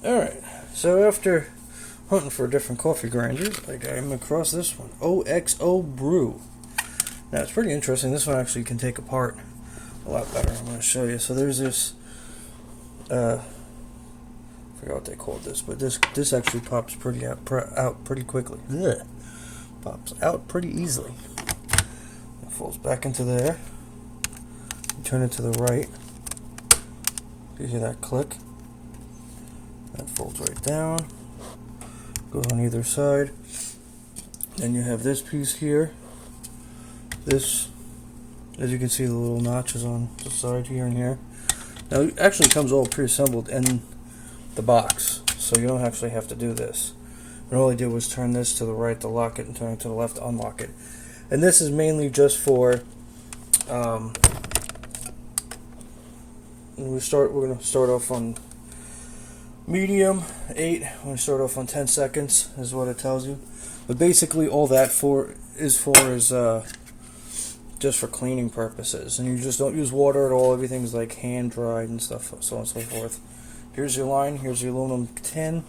Alright, so after hunting for different coffee grinders, I came across this one, OXO Brew. Now it's pretty interesting. This one actually can take apart a lot better. I'm going to show you. So there's this, I forgot what they called this, but this actually pops out pretty quickly. Ugh. Pops out pretty easily. It folds back into there. You turn it to the right. You hear that click? That folds right down. Goes on either side. Then you have this piece here. This, as you can see, the little notches on the side here and here. Now it actually comes all pre-assembled in the box, so you don't actually have to do this. And all I did was turn this to the right to lock it, and turn it to the left to unlock it. And this is mainly just for we're going to start off on medium 8. We're going to start off on 10 seconds is what it tells you. But basically all that is just for cleaning purposes, and you just don't use water at all. Everything's like hand dried and stuff, so on and so forth. Here's your line. Here's your aluminum tin.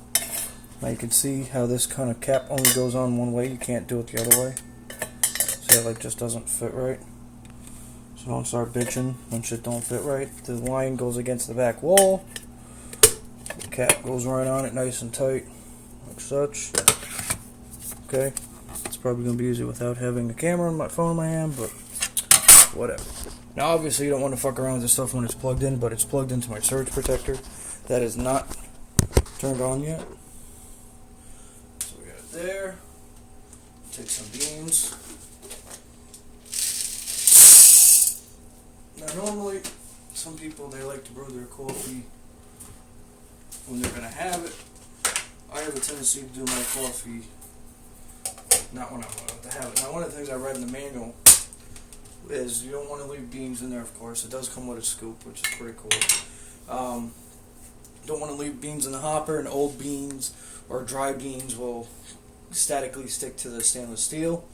Now you can see how this kind of cap only goes on one way. You can't do it the other way. See how it just doesn't fit right. So don't start bitching when shit don't fit right. The line goes against the back wall. The cap goes right on it, nice and tight, like such. Okay, it's probably gonna be easy without having a camera on my phone in my hand, but whatever. Now obviously you don't want to fuck around with this stuff when it's plugged in, but it's plugged into my surge protector. That is not turned on yet. So we got it there. Take some beans. Now normally, some people, they like to brew their coffee when they're going to have it. I have a tendency to do my coffee not when I'm going to have it. Now one of the things I read in the manual is you don't want to leave beans in there, of course. It does come with a scoop, which is pretty cool. Don't want to leave beans in the hopper, and old beans or dry beans will statically stick to the stainless steel.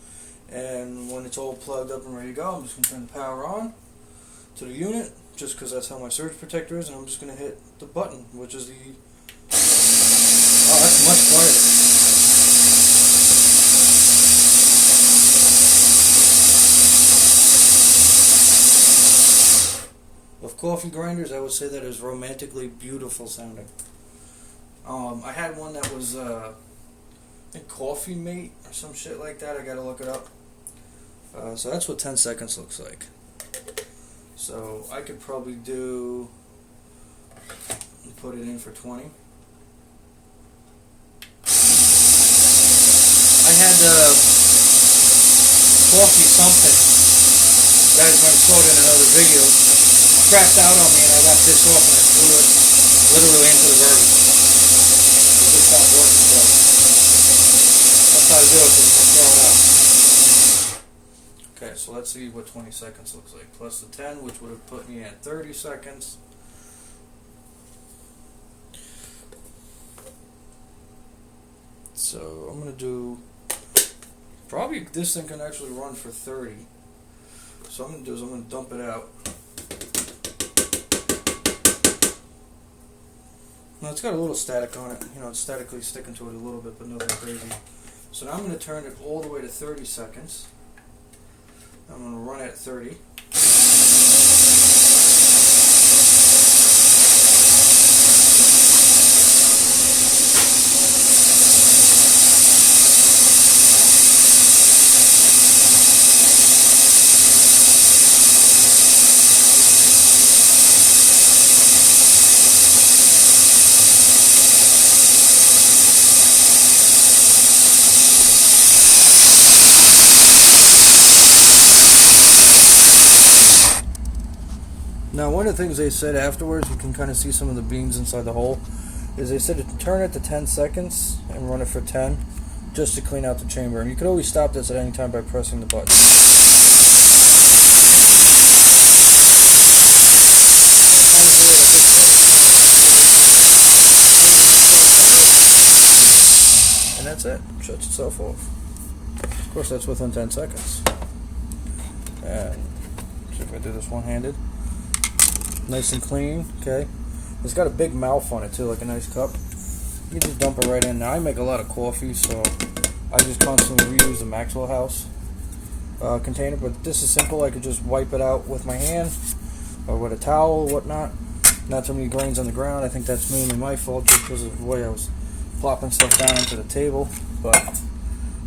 And when it's all plugged up and ready to go, I'm just going to turn the power on to the unit, just because that's how my surge protector is, and I'm just going to hit the button, which is the... Oh, that's much quieter. Of coffee grinders, I would say that is romantically beautiful sounding. I had one that was, I think Coffee Mate or some shit like that. I gotta look it up. So that's what 10 seconds looks like. So I could probably put it in for 20. I had Coffee something. You guys might have saw it in another video. Crapped out on me, and I got pissed off and I threw it literally into the garbage. It just stopped working, so that's how I do it, because you can throw it out. Okay, so let's see what 20 seconds looks like. Plus the 10, which would have put me at 30 seconds. So I'm going to do, probably this thing can actually run for 30. So what I'm going to do is I'm going to dump it out. Now it's got a little static on it, you know, it's statically sticking to it a little bit, but nothing crazy. So now I'm going to turn it all the way to 30 seconds. I'm going to run at 30. Now one of the things they said afterwards, you can kind of see some of the beans inside the hole, is they said to turn it to 10 seconds and run it for 10, just to clean out the chamber. And you could always stop this at any time by pressing the button. And that's it. Shuts itself off. Of course, that's within 10 seconds. And see if I do this one-handed. Nice and clean, okay. It's got a big mouth on it too, like a nice cup. you just dump it right in. Now I make a lot of coffee, so I just constantly reuse the Maxwell House container. But this is simple. I could just wipe it out with my hand or with a towel or whatnot. Not too many grains on the ground. I think that's mainly my fault just because of the way I was plopping stuff down into the table. But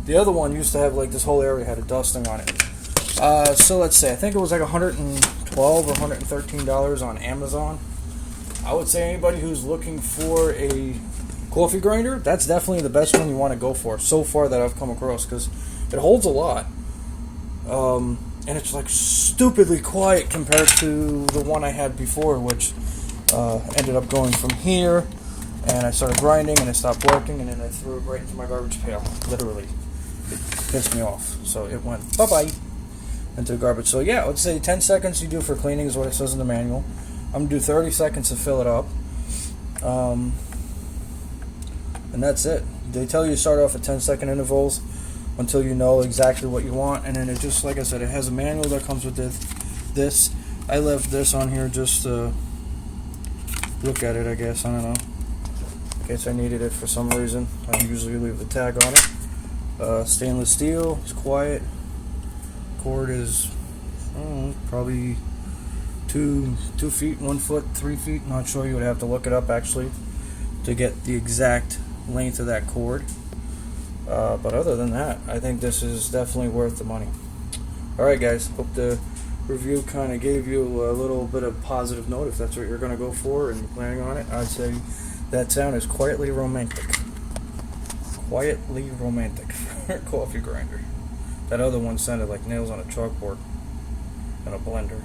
the other one used to have like this whole area had a dusting on it. So let's say I think it was like $112 or $113 on Amazon. I would say anybody who's looking for a coffee grinder, that's definitely the best one you want to go for so far that I've come across, because it holds a lot. And it's like stupidly quiet compared to the one I had before, which ended up going from here, and I started grinding and it stopped working, and then I threw it right into my garbage pail. Literally, it pissed me off. So it went bye-bye into the garbage. So yeah, let's say 10 seconds you do for cleaning is what it says in the manual. I'm going to do 30 seconds to fill it up. And that's it. They tell you to start off at 10-second intervals until you know exactly what you want. And then it just, like I said, it has a manual that comes with this. I left this on here just to look at it, I guess. I don't know. In case I needed it for some reason. I usually leave the tag on it. Stainless steel. It's quiet. Cord is probably 2 feet, 1 foot, 3 feet. Not sure. You would have to look it up actually to get the exact length of that cord. But other than that, I think this is definitely worth the money. Alright guys, hope the review kind of gave you a little bit of positive note if that's what you're going to go for and you're planning on it. I'd say that sound is quietly romantic. Quietly romantic for a coffee grinder. That other one sounded like nails on a chalkboard and a blender.